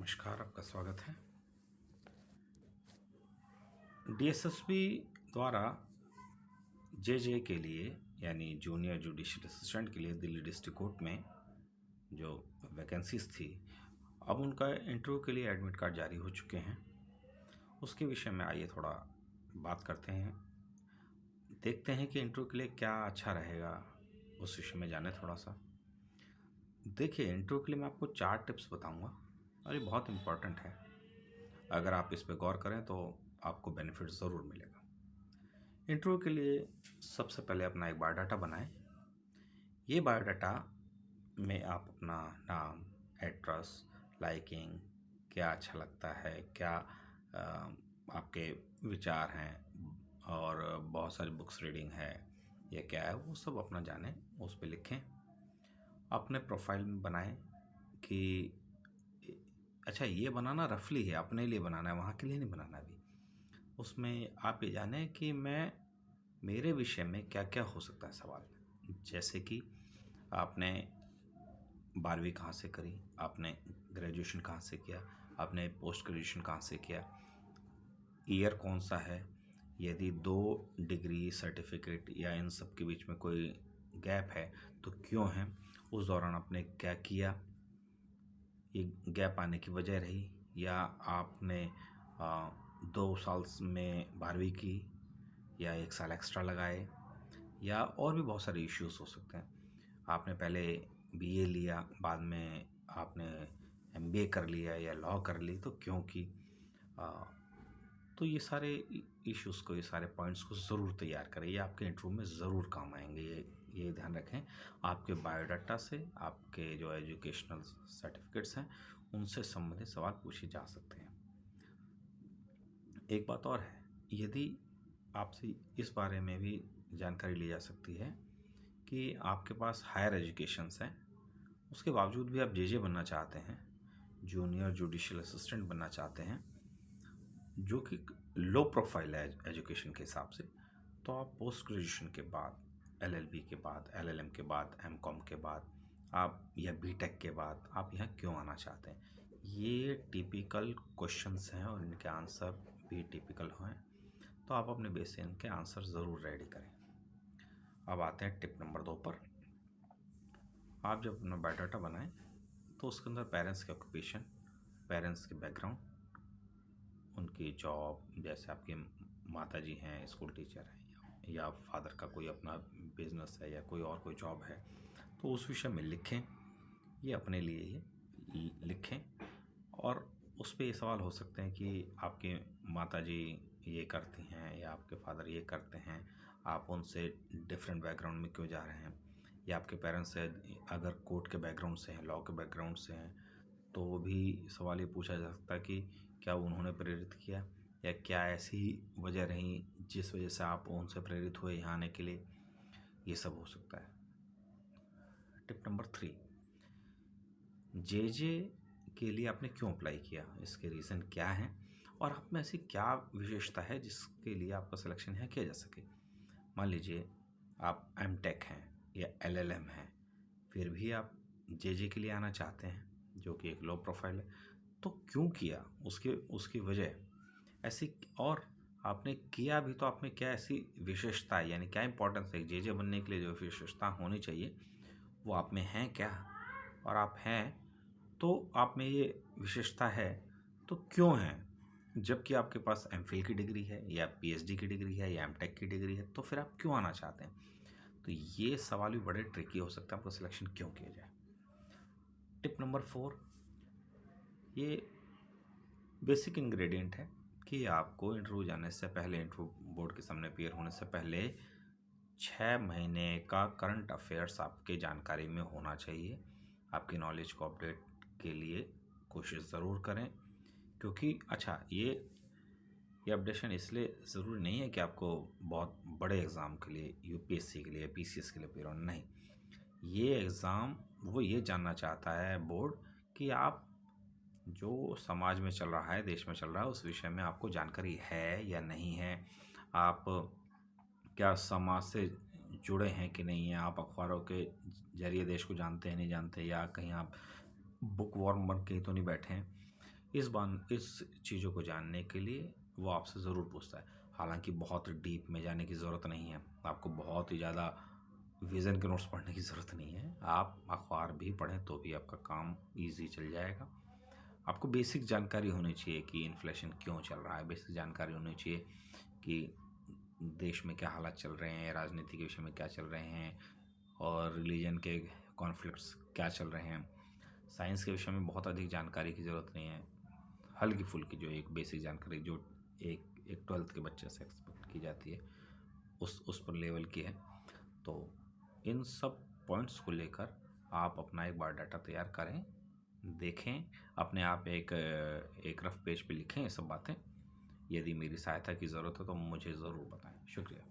नमस्कार, आपका स्वागत है। डीएसएसपी द्वारा जेजे के लिए यानी जूनियर जुडिशियल असिस्टेंट के लिए दिल्ली डिस्ट्रिक्ट कोर्ट में जो वैकेंसीज थी, अब उनका इंटरव्यू के लिए एडमिट कार्ड जारी हो चुके हैं। उसके विषय में आइए थोड़ा बात करते हैं, देखते हैं कि इंटरव्यू के लिए क्या अच्छा रहेगा, उस विषय में जाने थोड़ा सा। देखिए, इंटरव्यू के लिए मैं आपको 4 टिप्स बताऊंगा और ये बहुत इम्पोर्टेंट है। अगर आप इस पर गौर करें तो आपको बेनिफिट ज़रूर मिलेगा। इंटरव्यू के लिए सबसे पहले अपना एक बायोडाटा बनाएं। ये बायोडाटा में आप अपना नाम, एड्रेस, लाइकिंग, क्या अच्छा लगता है, क्या आपके विचार हैं और बहुत सारी बुक्स रीडिंग है या क्या है, वो सब अपना जानें, उस पर लिखें। अपने प्रोफाइल में बनाएं कि अच्छा, ये बनाना रफली है, अपने लिए बनाना है, वहाँ के लिए नहीं बनाना अभी। उसमें आप ये जानें कि मेरे विषय में क्या क्या हो सकता है सवाल। जैसे कि आपने 12वीं कहाँ से करी, आपने ग्रेजुएशन कहाँ से किया, आपने पोस्ट ग्रेजुएशन कहाँ से किया, ईयर कौन सा है, यदि 2 डिग्री सर्टिफिकेट या इन सब के बीच में कोई गैप है तो क्यों है, उस दौरान आपने क्या किया, ये गैप आने की वजह रही, या आपने 2 साल में 12वीं की या 1 साल एक्स्ट्रा लगाए, या और भी बहुत सारे इश्यूज हो सकते हैं। आपने पहले बीए लिया, बाद में आपने एमबीए कर लिया या लॉ कर ली, तो क्यों की। तो ये सारे इश्यूज़ को, ये सारे पॉइंट्स को ज़रूर तैयार करें, ये आपके इंटरव्यू में ज़रूर काम आएंगे। ये ध्यान रखें, आपके बायोडाटा से, आपके जो एजुकेशनल सर्टिफिकेट्स हैं, उनसे संबंधित सवाल पूछे जा सकते हैं। एक बात और है, यदि आपसे इस बारे में भी जानकारी ली जा सकती है कि आपके पास हायर एजुकेशंस हैं, उसके बावजूद भी आप जेजे बनना चाहते हैं, जूनियर जुडिशियल असिस्टेंट बनना चाहते हैं, जो कि लो प्रोफाइल है एजुकेशन के हिसाब से, तो आप पोस्ट ग्रेजुएशन के बाद, एलएलबी के बाद, एलएलएम के बाद, एमकॉम के बाद, आप या बीटेक के बाद आप यहाँ क्यों आना चाहते हैं। ये टिपिकल क्वेश्चंस हैं और इनके आंसर भी टिपिकल हैं, तो आप अपने बेस से इनके आंसर ज़रूर रेडी करें। अब आते हैं टिप नंबर 2 पर। आप जब अपना बायोडाटा बनाएं तो उसके अंदर पेरेंट्स के ऑक्यूपेशन, पेरेंट्स के बैकग्राउंड, उनकी जॉब, जैसे आपके माता जी हैं स्कूल टीचर हैं या फादर का कोई अपना बिजनेस है या कोई और कोई जॉब है, तो उस विषय में लिखें। ये अपने लिए ही लिखें। और उस पर ये सवाल हो सकते हैं कि आपकी माता जी ये करती हैं या आपके फादर ये करते हैं, आप उनसे डिफरेंट बैकग्राउंड में क्यों जा रहे हैं, या आपके पेरेंट्स से अगर कोर्ट के बैकग्राउंड से हैं, लॉ के बैकग्राउंड से हैं, तो वो भी सवाल ये पूछा जा सकता है कि क्या उन्होंने प्रेरित किया, या क्या ऐसी वजह रही जिस वजह से आप उनसे प्रेरित हुए यहाँ आने के लिए। ये सब हो सकता है। टिप नंबर 3, जेजे के लिए आपने क्यों अप्लाई किया, इसके रीज़न क्या हैं, और आप में ऐसी क्या विशेषता है जिसके लिए आपका सिलेक्शन यहाँ किया जा सके। मान लीजिए आप एमटेक हैं या एलएलएम हैं, फिर भी आप जेजे के लिए आना चाहते हैं, जो कि एक लो प्रोफाइल है, तो क्यों किया, उसकी वजह ऐसी। और आपने किया भी तो आप में क्या ऐसी विशेषता है, यानी क्या इंपॉर्टेंस है, जेजे बनने के लिए जो विशेषता होनी चाहिए वो आप में है क्या, और आप हैं तो आप में ये विशेषता है तो क्यों है, जबकि आपके पास एमफिल की डिग्री है या पीएचडी की डिग्री है या एमटेक की डिग्री है, तो फिर आप क्यों आना चाहते हैं। तो ये सवाल भी बड़े ट्रिकी हो सकता है, आपका सिलेक्शन क्यों किया जाए। टिप नंबर 4, ये बेसिक इंग्रेडिएंट है कि आपको इंटरव्यू जाने से पहले, इंटरव्यू बोर्ड के सामने अपीयर होने से पहले 6 महीने का करंट अफेयर्स आपके जानकारी में होना चाहिए। आपकी नॉलेज को अपडेट के लिए कोशिश ज़रूर करें, क्योंकि अच्छा, ये अपडेशन इसलिए ज़रूरी नहीं है कि आपको बहुत बड़े एग्ज़ाम के लिए, यूपीएससी के लिए, पीसीएस के लिए प्रिपेयर होना, नहीं। ये एग्ज़ाम वो ये जानना चाहता है बोर्ड कि आप जो समाज में चल रहा है, देश में चल रहा है, उस विषय में आपको जानकारी है या नहीं है, आप क्या समाज से जुड़े हैं कि नहीं है, आप अखबारों के जरिए देश को जानते हैं नहीं जानते, या कहीं आप बुक वॉर्म बन के ही तो नहीं बैठे हैं। इस चीज़ों को जानने के लिए वो आपसे ज़रूर पूछता है। हालांकि बहुत डीप में जाने की ज़रूरत नहीं है, आपको बहुत ही ज़्यादा विज़न के नोट्स पढ़ने की ज़रूरत नहीं है। आप अखबार भी पढ़ें तो भी आपका काम ईजी चल जाएगा। आपको बेसिक जानकारी होनी चाहिए कि इन्फ्लेशन क्यों चल रहा है, बेसिक जानकारी होनी चाहिए कि देश में क्या हालात चल रहे हैं, राजनीति के विषय में क्या चल रहे हैं, और रिलीजन के कॉन्फ्लिक्ट्स क्या चल रहे हैं। साइंस के विषय में बहुत अधिक जानकारी की ज़रूरत नहीं है, हल्की फुल्की जो एक बेसिक जानकारी जो एक 12th के बच्चे से एक्सपेक्ट की जाती है उस पर लेवल की है। तो इन सब पॉइंट्स को लेकर आप अपना एक बायोडाटा तैयार करें, देखें, अपने आप एक रफ पेज पे लिखें ये सब बातें। यदि मेरी सहायता की ज़रूरत है तो मुझे ज़रूर बताएं। शुक्रिया।